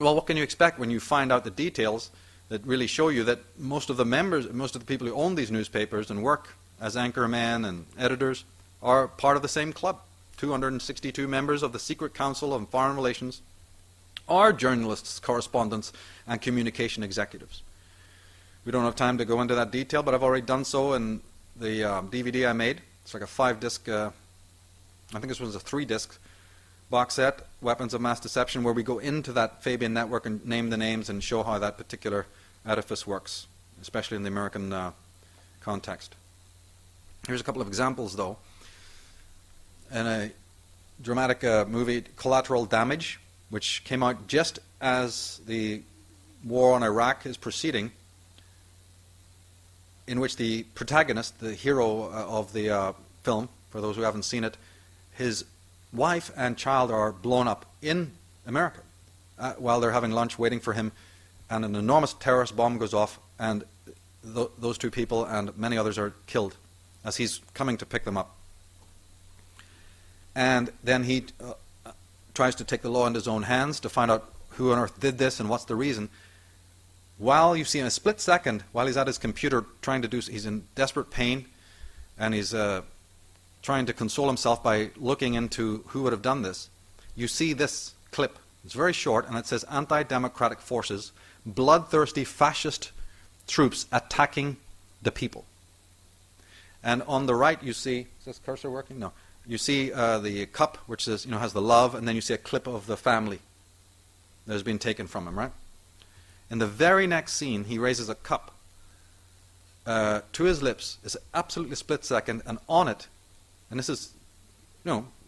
Well, what can you expect when you find out the details that really show you that most of the members, most of the people who own these newspapers and work as anchormen and editors are part of the same club. 262 members of the Secret Council of Foreign Relations are journalists, correspondents, and communication executives. We don't have time to go into that detail, but I've already done so in the DVD I made. It's like a 5-disc, I think this was a 3-disc box set, Weapons of Mass Deception, where we go into that Fabian network and name the names and show how that particular edifice works, especially in the American context. Here's a couple of examples, though. In a dramatic movie, Collateral Damage, which came out just as the war on Iraq is proceeding, in which the protagonist, the hero of the film, for those who haven't seen it, his wife and child are blown up in America while they're having lunch waiting for him, and an enormous terrorist bomb goes off, and those two people and many others are killed as he's coming to pick them up. And then he tries to take the law into his own hands to find out who on earth did this and what's the reason. While you see in a split second, while he's at his computer trying to do, he's in desperate pain, and he's trying to console himself by looking into who would have done this, you see this clip. It's very short, and it says, "Anti-democratic forces, bloodthirsty fascist troops attacking the people." And on the right you see, is this cursor working? No. You see the cup, which is, has the love, and then you see a clip of the family that has been taken from him, right? In the very next scene, he raises a cup to his lips. It's an absolutely split second, and on it, and this is,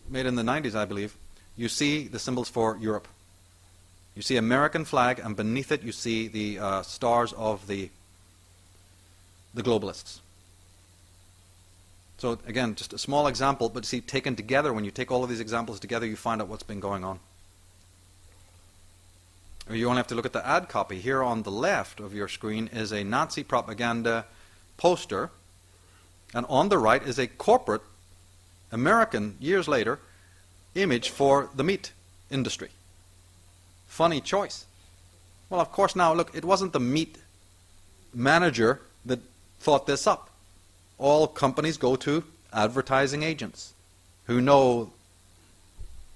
made in the 90s, I believe, you see the symbols for Europe. You see American flag, and beneath it you see the stars of the globalists. So again, just a small example, but see, taken together, when you take all of these examples together, you find out what's been going on. Or you only have to look at the ad copy. Here on the left of your screen is a Nazi propaganda poster, and on the right is a corporate American, years later, image for the meat industry. Funny choice. Well, of course, now look, it wasn't the meat manager that thought this up. All companies go to advertising agents who know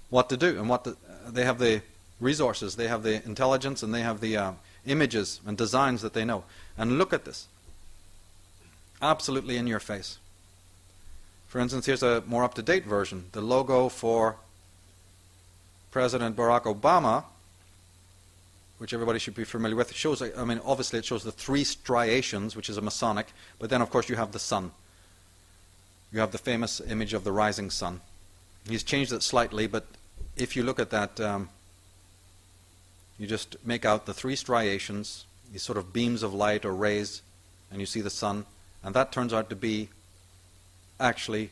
what to do, and they have the resources, they have the intelligence, and they have the images and designs that they know. And look at this. Absolutely in your face. For instance, here's a more up-to-date version. The logo for President Barack Obama, which everybody should be familiar with, shows, obviously it shows the 3 striations, which is a Masonic, but then of course you have the sun. You have the famous image of the rising sun. He's changed it slightly, but if you look at that, you just make out the 3 striations, these sort of beams of light or rays, and you see the sun, and that turns out to be actually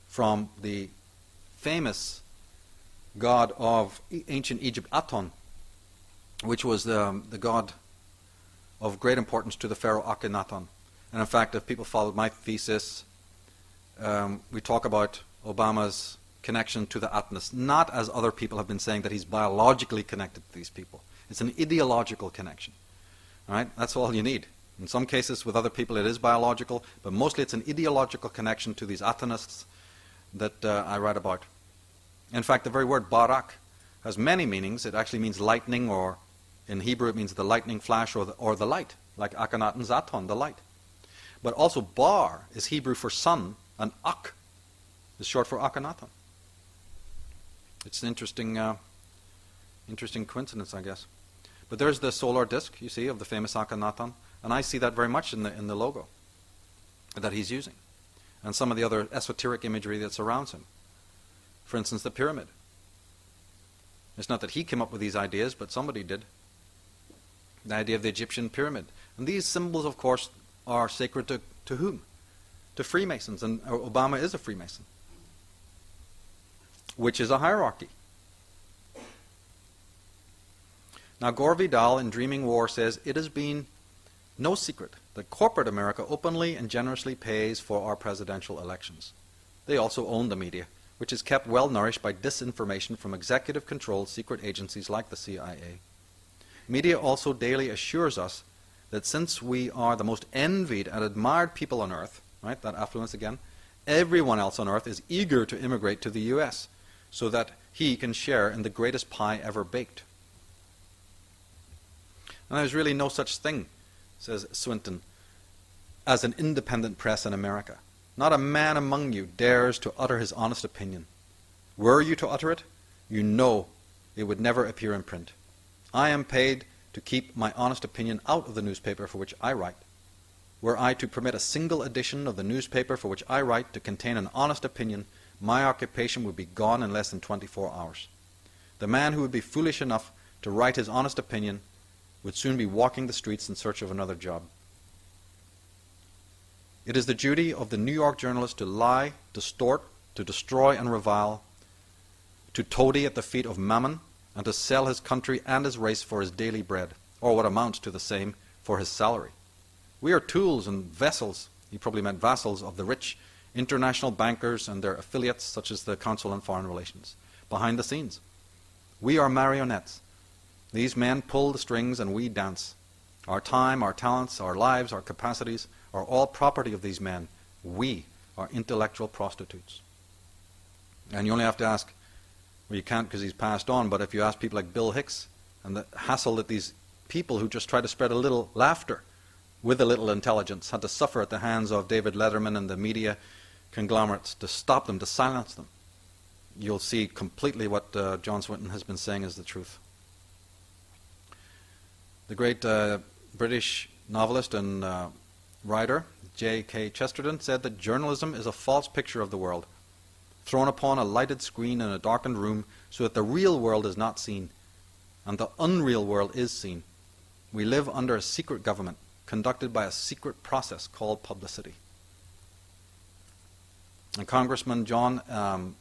from the famous god of ancient Egypt, Aton, which was the god of great importance to the pharaoh Akhenaton. And in fact, if people followed my thesis, we talk about Obama's connection to the Atnas, not as other people have been saying that he's biologically connected to these people. It's an ideological connection. All right? That's all you need. In some cases with other people it is biological, but mostly it's an ideological connection to these Atanists that I write about. In fact, the very word Barak has many meanings. It actually means lightning, or in Hebrew it means the lightning flash or the light, like Akhenaton's Aton, the light. But also Bar is Hebrew for sun, and Ak is short for Akhenaton. It's an interesting coincidence, I guess. But there's the solar disk, you see, of the famous Akhenaton, and I see that very much in the logo that he's using, and some of the other esoteric imagery that surrounds him. For instance, the pyramid. It's not that he came up with these ideas, but somebody did. The idea of the Egyptian pyramid. And these symbols, of course, are sacred to whom? To Freemasons, and Obama is a Freemason, which is a hierarchy. Now, Gore Vidal in Dreaming War says, "It has been no secret that corporate America openly and generously pays for our presidential elections. They also own the media, which is kept well nourished by disinformation from executive-controlled secret agencies like the CIA. Media also daily assures us that since we are the most envied and admired people on earth, right, that affluence again, everyone else on earth is eager to immigrate to the U.S. so that he can share in the greatest pie ever baked. And there's really no such thing, says Swinton, as an independent press in America. Not a man among you dares to utter his honest opinion. Were you to utter it, you know it would never appear in print. I am paid to keep my honest opinion out of the newspaper for which I write. Were I to permit a single edition of the newspaper for which I write to contain an honest opinion, my occupation would be gone in less than 24 hours. The man who would be foolish enough to write his honest opinion would soon be walking the streets in search of another job. It is the duty of the New York journalist to lie, distort, to destroy and revile, to toady at the feet of Mammon, and to sell his country and his race for his daily bread, or what amounts to the same, for his salary. We are tools and vessels, he probably meant vassals, of the rich international bankers and their affiliates, such as the Council on Foreign Relations, behind the scenes. We are marionettes. These men pull the strings and we dance. Our time, our talents, our lives, our capacities are all property of these men. We are intellectual prostitutes. And you only have to ask, well, you can't because he's passed on, but if you ask people like Bill Hicks and the hassle that these people who just try to spread a little laughter with a little intelligence had to suffer at the hands of David Letterman and the media conglomerates to stop them, to silence them, you'll see completely what John Swinton has been saying is the truth. The great British novelist and writer J.K. Chesterton said that journalism is a false picture of the world, thrown upon a lighted screen in a darkened room so that the real world is not seen, and the unreal world is seen. We live under a secret government, conducted by a secret process called publicity. And Congressman John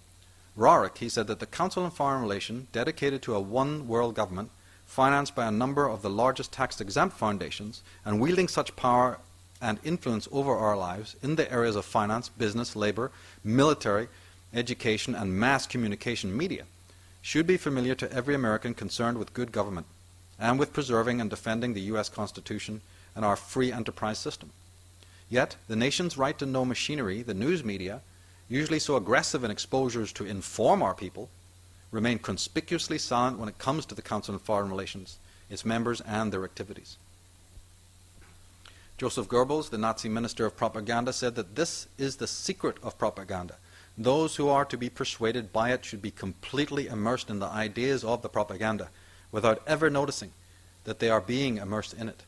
Rorick, he said that the Council on Foreign Relations, dedicated to a one-world government, financed by a number of the largest tax-exempt foundations, and wielding such power and influence over our lives in the areas of finance, business, labor, military, education, and mass communication media, should be familiar to every American concerned with good government and with preserving and defending the U.S. Constitution and our free enterprise system. Yet, the nation's right to know machinery, the news media, usually so aggressive in exposures to inform our people, remain conspicuously silent when it comes to the Council on Foreign Relations, its members, and their activities. Joseph Goebbels, the Nazi Minister of Propaganda, said that this is the secret of propaganda. Those who are to be persuaded by it should be completely immersed in the ideas of the propaganda, without ever noticing that they are being immersed in it.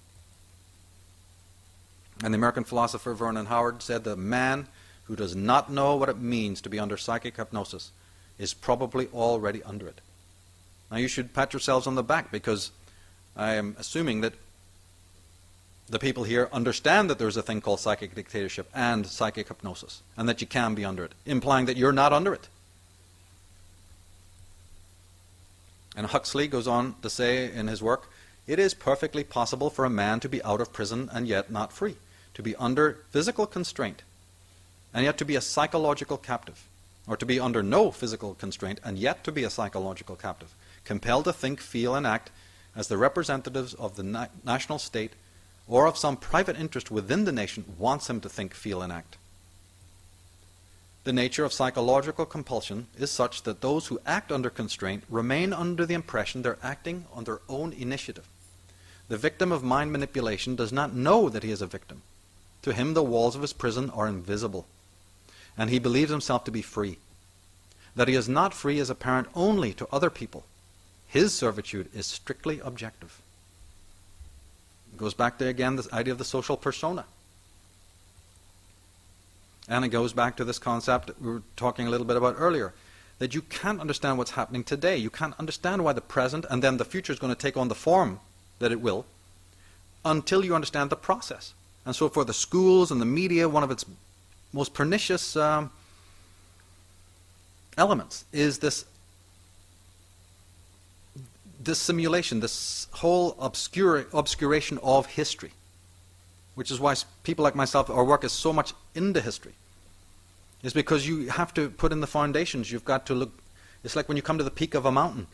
And the American philosopher Vernon Howard said that a man who does not know what it means to be under psychic hypnosis is probably already under it. Now you should pat yourselves on the back, because I am assuming that the people here understand that there's a thing called psychic dictatorship and psychic hypnosis, and that you can be under it, implying that you're not under it. And Huxley goes on to say in his work, it is perfectly possible for a man to be out of prison and yet not free, to be under physical constraint and yet to be a psychological captive, or to be under no physical constraint and yet to be a psychological captive, compelled to think, feel, and act as the representatives of the national state or of some private interest within the nation wants him to think, feel, and act. The nature of psychological compulsion is such that those who act under constraint remain under the impression they're acting on their own initiative. The victim of mind manipulation does not know that he is a victim. To him the walls of his prison are invisible, and he believes himself to be free. That he is not free is apparent only to other people. His servitude is strictly objective. It goes back to, again, this idea of the social persona. And it goes back to this concept that we were talking a little bit about earlier, that you can't understand what's happening today. You can't understand why the present and then the future is going to take on the form that it will until you understand the process. And so for the schools and the media, one of its most pernicious elements is this simulation, this whole obscuration of history, which is why people like myself, our work is so much into history, is because you have to put in the foundations. You've got to look. It's like when you come to the peak of a mountain,